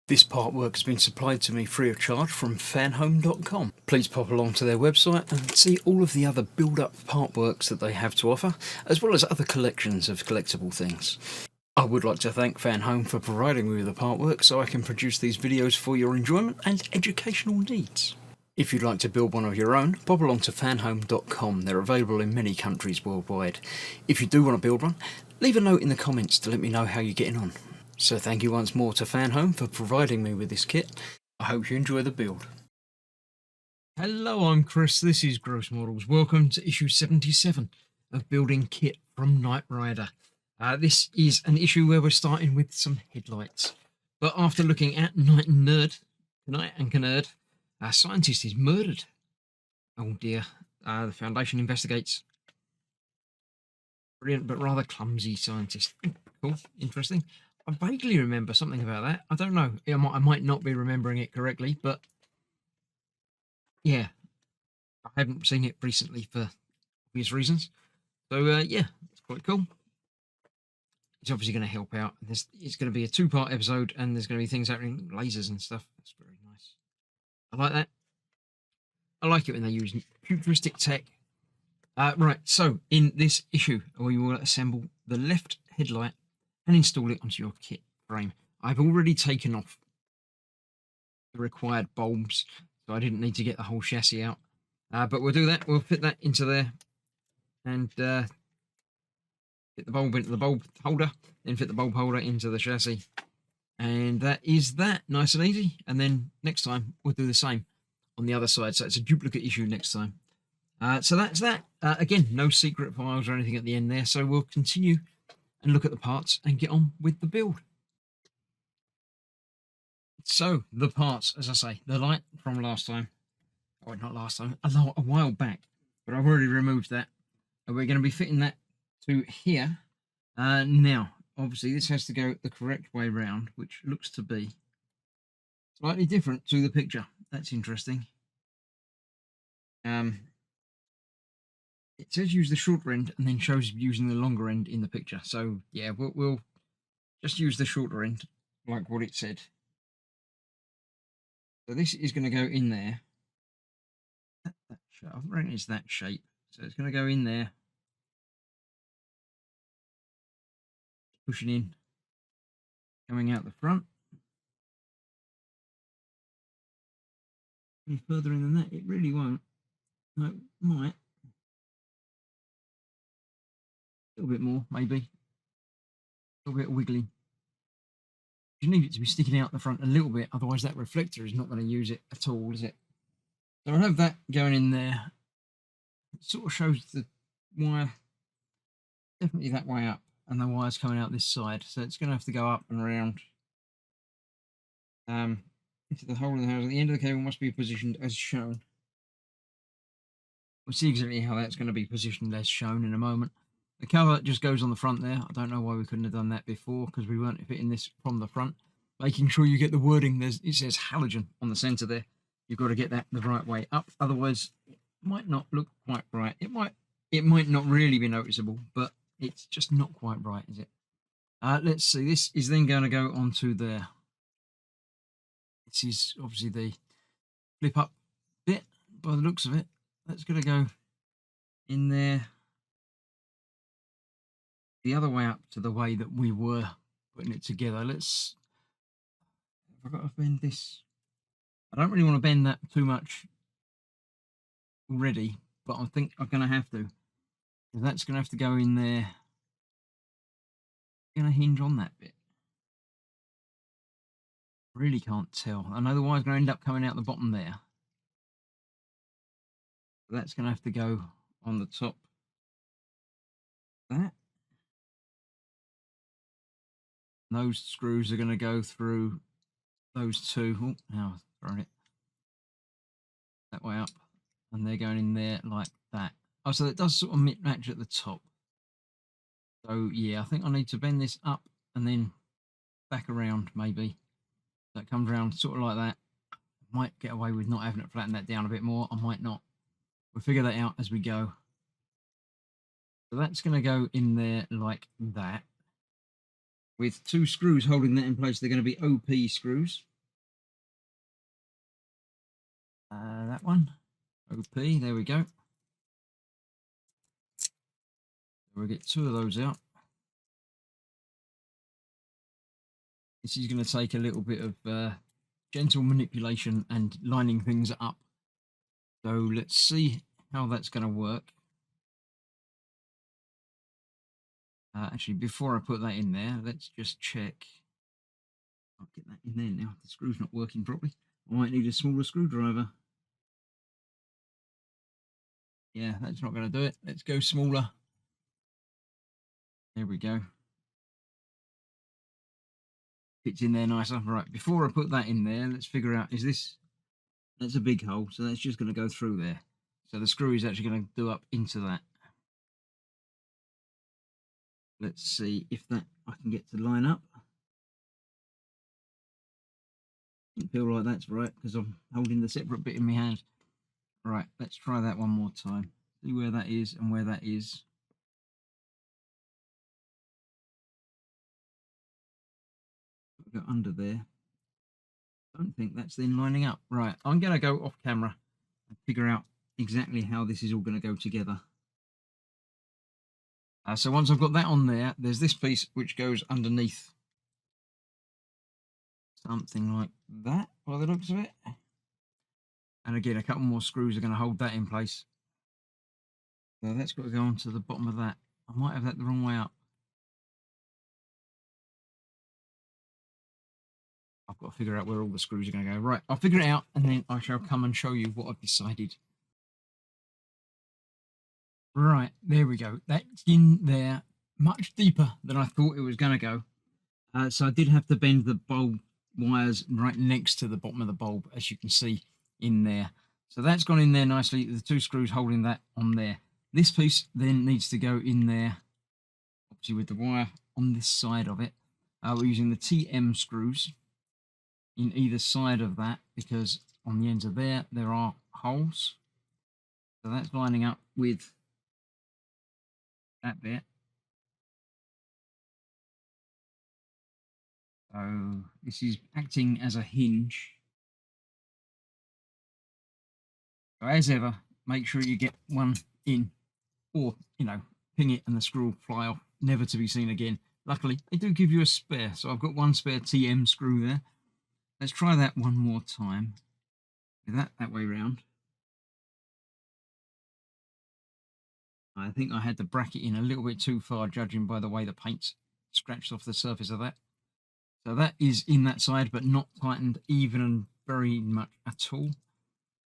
This part work has been supplied to me free of charge from Fanhome.com. Please pop along to their website and see all of the other build-up part works that they have to offer, as well as other collections of collectible things. I would like to thank Fanhome for providing me with the part work so I can produce these videos for your enjoyment and educational needs. If you'd like to build one of your own, pop along to fanhome.com. They're available in many countries worldwide. If you do want to build one, leave a note in the comments to let me know how you're getting on. So thank you once more to Fanhome for providing me with this kit. I hope you enjoy the build. Hello, I'm Chris, this is Gross Models. Welcome to issue 77 of Building Kit from Knight Rider. This is an issue where we're starting with some headlights. But after looking at Knight and Knerd, our scientist is murdered. Oh dear. The Foundation investigates. Brilliant, but rather clumsy scientist. Cool, interesting. I vaguely remember something about that. I don't know. I might not be remembering it correctly, but yeah, I haven't seen it recently for obvious reasons. So yeah, it's quite cool. It's obviously going to help out. It's going to be a two-part episode, and there's going to be things happening, lasers and stuff. That's very nice. I like that. I like it when they use futuristic tech. Right, so in this issue, we will assemble the left headlight and install it onto your kit frame. I've already taken off the required bulbs, so I didn't need to get the whole chassis out. But we'll do that. We'll fit that into there and fit the bulb into the bulb holder, then fit the bulb holder into the chassis. And that is that, nice and easy. And then next time we'll do the same on the other side. So it's a duplicate issue next time. So that's that. Again, no secret files or anything at the end there. So we'll continue and look at the parts and get on with the build. So the parts, as I say, the light from last time. Oh, not last time, a while back. But I've already removed that. And we're going to be fitting that to here. Now, obviously, this has to go the correct way round, which looks to be slightly different to the picture. That's interesting. It says use the shorter end and then shows using the longer end in the picture. So yeah, we'll just use the shorter end like what it said. So this is going to go in there. I reckon it's that shape. So it's going to go in there, pushing in, coming out the front. Any further in than that, it really won't. No, it might. A little bit more, maybe. A little bit of wiggling. You need it to be sticking out the front a little bit, otherwise that reflector is not going to use it at all, is it? So I'll have that going in there. It sort of shows the wire definitely that way up, and the wire's coming out this side. So it's going to have to go up and around into the hole in the house. At the end of the cable must be positioned as shown. We'll see exactly how that's going to be positioned as shown in a moment. The cover just goes on the front there. I don't know why we couldn't have done that before, because we weren't fitting this from the front. Making sure you get the wording. It says halogen on the centre there. You've got to get that the right way up. Otherwise, it might not look quite right. It might not really be noticeable, but it's just not quite right, is it? Let's see. This is then going to go onto there. This is obviously the flip up bit by the looks of it. That's going to go in there the other way up to the way that we were putting it together. I've got to bend this. I don't really want to bend that too much already, but I think I'm going to have to. That's going to have to go in there. Going to hinge on that bit. Really can't tell. I know the wire's going to end up coming out the bottom there. But that's going to have to go on the top. That. And those screws are going to go through those two. Oh, now I've thrown it that way up, and they're going in there like that. Oh, so it does sort of match at the top. So yeah, I think I need to bend this up and then back around maybe. That comes around sort of like that. Might get away with not having it flatten that down a bit more. I might not. We'll figure that out as we go. So that's going to go in there like that. With two screws holding that in place. They're going to be OP screws. That one. OP, there we go. We'll get 2 of those out. This is going to take a little bit of gentle manipulation and lining things up. So let's see how that's going to work. Actually, before I put that in there, let's just check. I'll get that in there now. The screw's not working properly. I might need a smaller screwdriver. Yeah, that's not going to do it. Let's go smaller. There we go. Fits in there nicer. Right, before I put that in there, let's figure out, that's a big hole, so that's just going to go through there. So the screw is actually going to do up into that. Let's see if that I can get to line up. Doesn't feel like that's right because I'm holding the separate bit in my hand. Right, let's try that one more time. See where that is and where that is. Go under there. Don't think that's then lining up. Right, I'm going to go off camera and figure out exactly how this is all going to go together. So once I've got that on there, there's this piece which goes underneath. Something like that, by the looks of it. And again, a couple more screws are going to hold that in place. So that's got to go onto the bottom of that. I might have that the wrong way up. I've got to figure out where all the screws are going to go. Right, I'll figure it out and then I shall come and show you what I've decided. Right, there we go. That's in there much deeper than I thought it was going to go. So I did have to bend the bulb wires right next to the bottom of the bulb, as you can see in there. So that's gone in there nicely. The 2 screws holding that on there. This piece then needs to go in there, obviously with the wire on this side of it. We're using the TM screws in either side of that because on the ends of there are holes. So that's lining up with that bit. So this is acting as a hinge. So as ever, make sure you get one in, or, you know, ping it and the screw will fly off, never to be seen again. Luckily, they do give you a spare, so I've got 1 spare TM screw there. Let's try that one more time. With that way round. I think I had the bracket in a little bit too far, judging by the way the paint's scratched off the surface of that. So that is in that side, but not tightened even very much at all,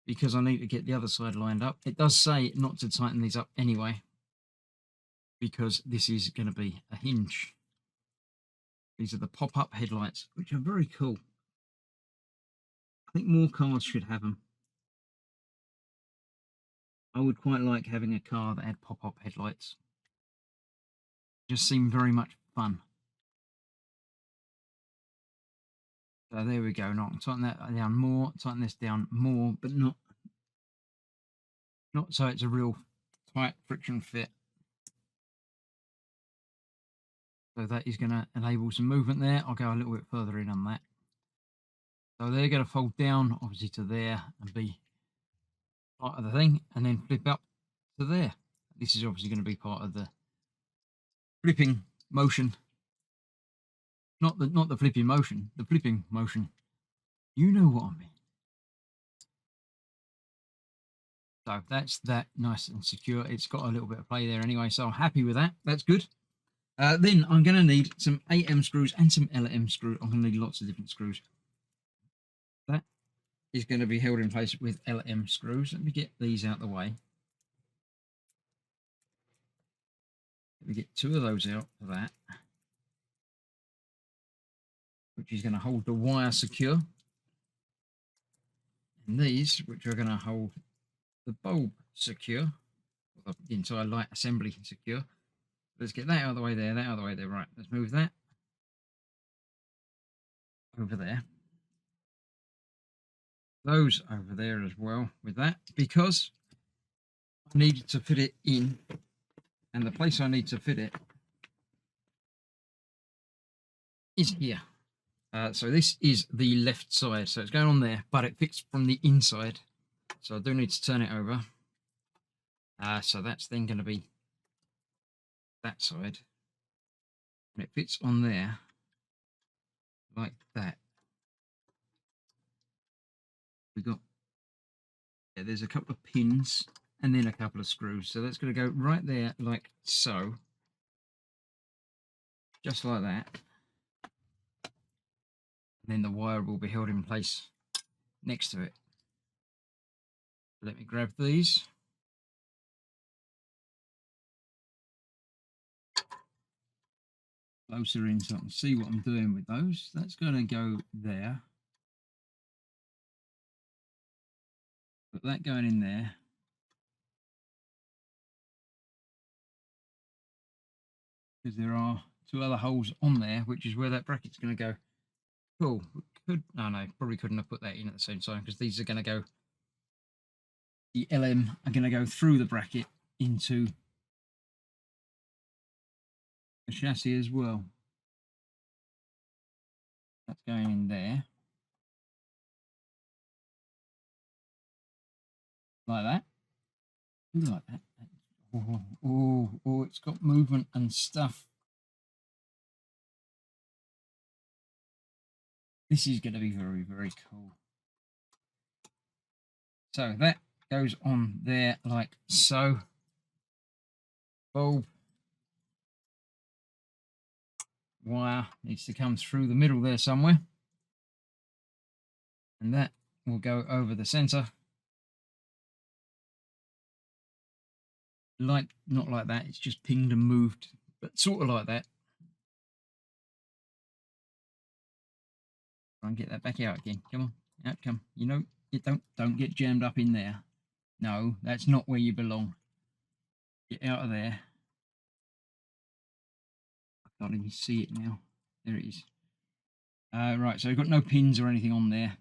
because I need to get the other side lined up. It does say not to tighten these up anyway, because this is going to be a hinge. These are the pop-up headlights, which are very cool. I think more cars should have them. I would quite like having a car that had pop-up headlights. Just seem very much fun. So there we go. Now tighten that down more, tighten this down more, but not so it's a real tight friction fit. So that is going to enable some movement there. I'll go a little bit further in on that. So they're going to fold down, obviously, to there and be part of the thing, and then flip up to there. This is obviously going to be part of the flipping motion. Not the flipping motion, the flipping motion. You know what I mean. So that's that, nice and secure. It's got a little bit of play there anyway, so I'm happy with that. That's good. Then I'm going to need some AM screws and some LM screws. I'm going to need lots of different screws. That is going to be held in place with LM screws. Let me get these out of the way. Let me get 2 of those out for that, which is going to hold the wire secure. And these, which are going to hold the bulb secure, or the entire light assembly secure. Let's get that out of the way there, that out of the way there. Right, let's move that over there. Those over there as well with that, because I need to fit it in, and the place I need to fit it is here. So this is the left side, so it's going on there, but it fits from the inside. so I do need to turn it over. So that's then going to be that side, and it fits on there like that. We got, yeah, there's a couple of pins and then a couple of screws, so that's going to go right there like so, just like that. And then the wire will be held in place next to it. Let me grab these. Closer in so I can see what I'm doing with those. That's going to go there. Put that going in there. Because there are two other holes on there, which is where that bracket's going to go. Cool. Probably couldn't have put that in at the same time, because these are going to go, the LM are going to go through the bracket into the chassis as well. That's going in there. Like that. Like that. Oh, it's got movement and stuff. This is going to be very, very cool. So that goes on there like so. Bulb. Wire needs to come through the middle there somewhere. And that will go over the center. Like, not like that, it's just pinged and moved, but sort of like that. Try and get that back out again. Come on, out come. You know, you don't get jammed up in there. No, that's not where you belong. Get out of there. I can't even see it now. There it is. Right, so we've got no pins or anything on there.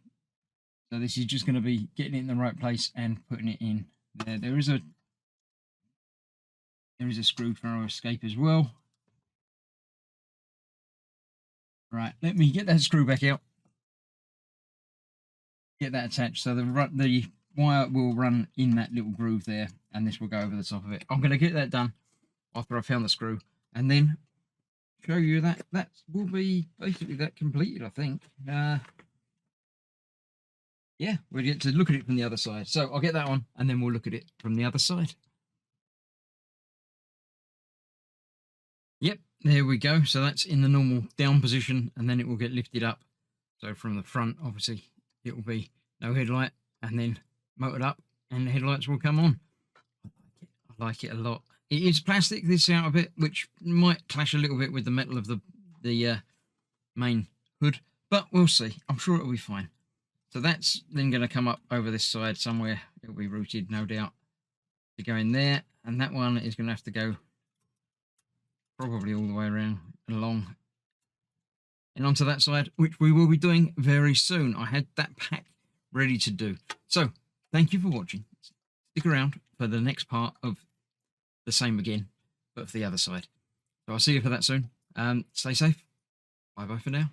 So this is just going to be getting it in the right place and putting it in there. There is a screw for our escape as well. Right, let me get that screw back out. Get that attached so the wire will run in that little groove there, and this will go over the top of it. I'm going to get that done after I found the screw, and then show you that will be basically that completed, I think. Yeah, we'll get to look at it from the other side. So I'll get that on, and then we'll look at it from the other side. Yep, there we go. So that's in the normal down position, and then it will get lifted up. So from the front, obviously, it will be no headlight, and then motored up, and the headlights will come on. I like it a lot. It is plastic this out a bit, which might clash a little bit with the metal of the main hood, but we'll see. I'm sure it'll be fine. So that's then going to come up over this side somewhere. It'll be routed, no doubt, to go in there, and that one is going to have to go probably all the way around and along and onto that side, which we will be doing very soon. I had that pack ready to do. So thank you for watching. Stick around for the next part of the same again, but for the other side. So I'll see you for that soon. Stay safe. Bye bye for now.